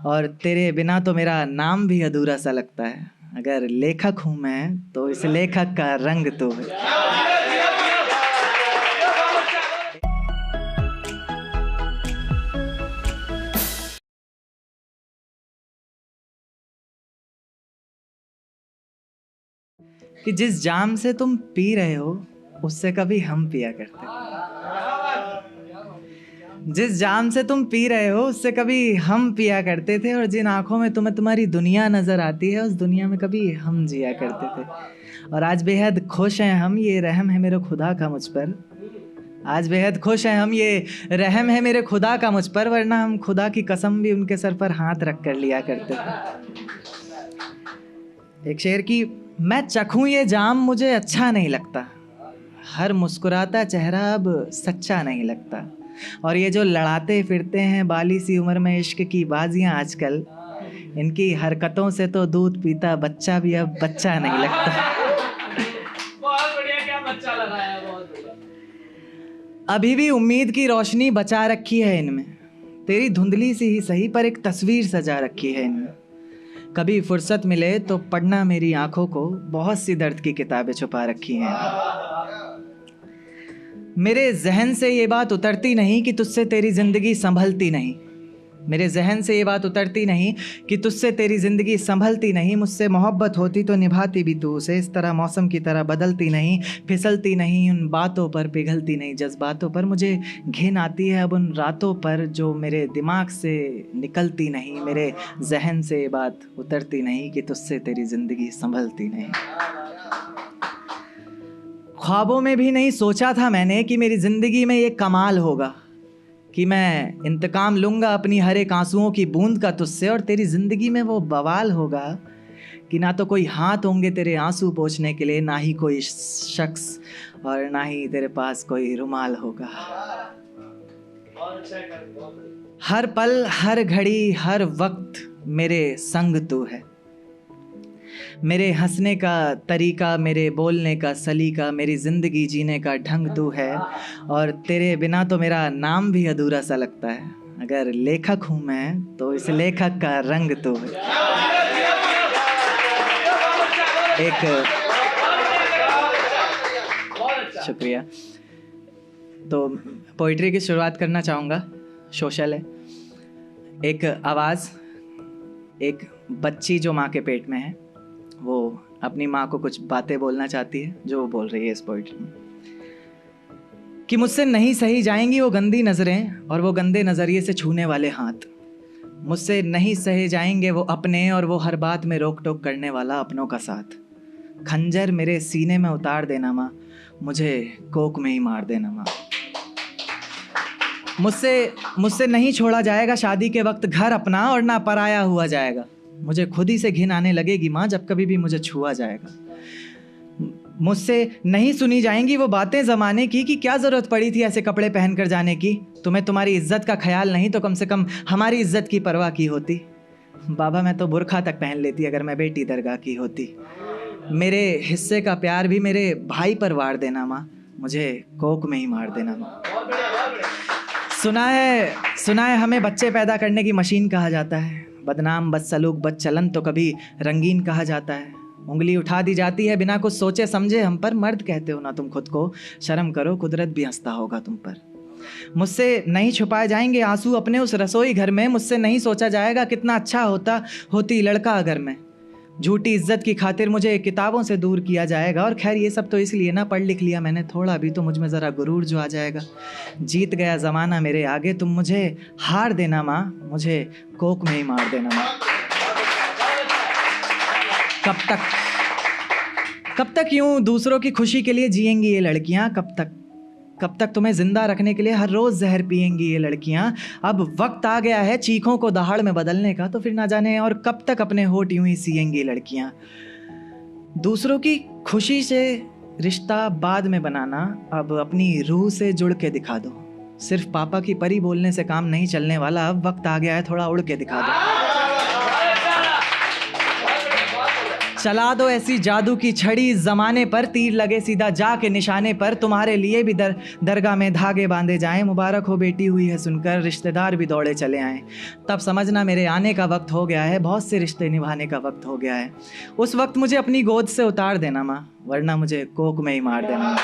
और तेरे बिना तो मेरा नाम भी अधूरा सा लगता है। अगर लेखक हूँ मैं तो इस लेखक का रंग तो है। कि जिस जाम से तुम पी रहे हो उससे कभी हम पिया करते थे। जिस जाम से तुम पी रहे हो उससे कभी हम पिया करते थे, और जिन आंखों में तुम्हें तुम्हारी दुनिया नजर आती है उस दुनिया में कभी हम जिया करते थे। और आज बेहद खुश हैं हम, ये रहम है मेरे खुदा का मुझ पर। आज बेहद खुश हैं हम, ये रहम है मेरे खुदा का मुझ पर, वरना हम खुदा की कसम भी उनके सर पर हाथ रख कर लिया करते थे। एक शेर की, मैं चखूं ये जाम मुझे अच्छा नहीं लगता, हर मुस्कुराता चेहरा अब सच्चा नहीं लगता। और ये जो लड़ाते फिरते हैं बाली सी उम्र में इश्क की बाजियां आजकल, इनकी हरकतों से तो दूध पीता बच्चा भी अब बच्चा नहीं लगता। बहुत बढ़िया, क्या बच्चा लगाया, बहुत बढ़िया। अभी भी उम्मीद की रोशनी बचा रखी है इनमें, तेरी धुंधली सी ही सही पर एक तस्वीर सजा रखी है इनमें। कभी फुर्सत मिले तो पढ़ना मेरी आंखों को, बहुत सी दर्द की किताबें छुपा रखी हैं। मेरे जहन से ये बात उतरती नहीं कि तुझसे तेरी जिंदगी संभलती नहीं। मेरे जहन से ये बात उतरती नहीं कि तुझसे तेरी ज़िंदगी संभलती नहीं। मुझसे मोहब्बत होती तो निभाती भी तू उसे, इस तरह मौसम की तरह बदलती नहीं, फिसलती नहीं, उन बातों पर पिघलती नहीं, जज्बातों पर। मुझे घिन आती है अब उन रातों पर जो मेरे दिमाग से निकलती नहीं। मेरे जहन से ये बात उतरती नहीं कि तुझसे तेरी ज़िंदगी संभलती नहीं। ख्वाबों में भी नहीं सोचा था मैंने कि मेरी ज़िंदगी में ये कमाल होगा, कि मैं इंतकाम लूँगा अपनी हर एक आंसुओं की बूंद का तुझसे, और तेरी ज़िंदगी में वो बवाल होगा कि ना तो कोई हाथ होंगे तेरे आंसू पोंछने के लिए, ना ही कोई शख्स, और ना ही तेरे पास कोई रुमाल होगा। हर पल हर घड़ी हर वक्त मेरे संग तू है, मेरे हंसने का तरीका, मेरे बोलने का सलीका, मेरी ज़िंदगी जीने का ढंग तू है। और तेरे बिना तो मेरा नाम भी अधूरा सा लगता है। अगर लेखक हूँ मैं तो इस लेखक का रंग तू है। एक शुक्रिया। तो पोइट्री की शुरुआत करना चाहूँगा, सोशल है। एक आवाज़, एक बच्ची जो माँ के पेट में है, वो अपनी माँ को कुछ बातें बोलना चाहती है, जो वो बोल रही है इस पोइट्री में कि मुझसे नहीं सही जाएंगी वो गंदी नज़रें और वो गंदे नज़रिए से छूने वाले हाथ। मुझसे नहीं सहे जाएंगे वो अपने और वो हर बात में रोक टोक करने वाला अपनों का साथ। खंजर मेरे सीने में उतार देना माँ, मुझे कोक में ही मार देना माँ। मुझसे नहीं छोड़ा जाएगा शादी के वक्त घर अपना, और ना पराया हुआ जाएगा। मुझे खुद ही से घिन आने लगेगी माँ जब कभी भी मुझे छुआ जाएगा। मुझसे नहीं सुनी जाएंगी वो बातें ज़माने की कि क्या ज़रूरत पड़ी थी ऐसे कपड़े पहन कर जाने की। तुम्हें तुम्हारी इज्जत का ख्याल नहीं तो कम से कम हमारी इज्जत की परवाह की होती। बाबा मैं तो बुर्खा तक पहन लेती अगर मैं बेटी दरगाह की होती। मेरे हिस्से का प्यार भी मेरे भाई पर वार देना माँ, मुझे कोक में ही मार देना माँ। सुना है हमें बच्चे पैदा करने की मशीन कहा जाता है। बदनाम बदसलूक बदचलन तो कभी रंगीन कहा जाता है। उंगली उठा दी जाती है बिना कुछ सोचे समझे हम पर। मर्द कहते हो ना तुम खुद को, शर्म करो कुदरत भी हंसता होगा तुम पर। मुझसे नहीं छुपाए जाएंगे आंसू अपने उस रसोई घर में। मुझसे नहीं सोचा जाएगा कितना अच्छा होती लड़का अगर मैं। झूठी इज्जत की खातिर मुझे किताबों से दूर किया जाएगा। और खैर ये सब तो इसलिए ना, पढ़ लिख लिया मैंने थोड़ा भी तो मुझ में ज़रा गुरूर जो आ जाएगा। जीत गया ज़माना मेरे आगे, तुम मुझे हार देना माँ, मुझे कोक में ही मार देना माँ। कब तक यूं दूसरों की खुशी के लिए जिएंगी ये लड़कियां? कब तक तुम्हें जिंदा रखने के लिए हर रोज जहर पिएंगी ये लड़कियां? अब वक्त आ गया है चीखों को दहाड़ में बदलने का, तो फिर ना जाने और कब तक अपने होठ यूं ही सिएंगी लड़कियां। दूसरों की खुशी से रिश्ता बाद में बनाना, अब अपनी रूह से जुड़ के दिखा दो। सिर्फ पापा की परी बोलने से काम नहीं चलने वाला, अब वक्त आ गया है थोड़ा उड़ के दिखा दो। चला दो ऐसी जादू की छड़ी ज़माने पर, तीर लगे सीधा जाके निशाने पर। तुम्हारे लिए भी दरगाह में धागे बांधे जाएं, मुबारक हो बेटी हुई है सुनकर रिश्तेदार भी दौड़े चले आएं। तब समझना मेरे आने का वक्त हो गया है, बहुत से रिश्ते निभाने का वक्त हो गया है। उस वक्त मुझे अपनी गोद से उतार देना माँ, वरना मुझे कोक में ही मार देना।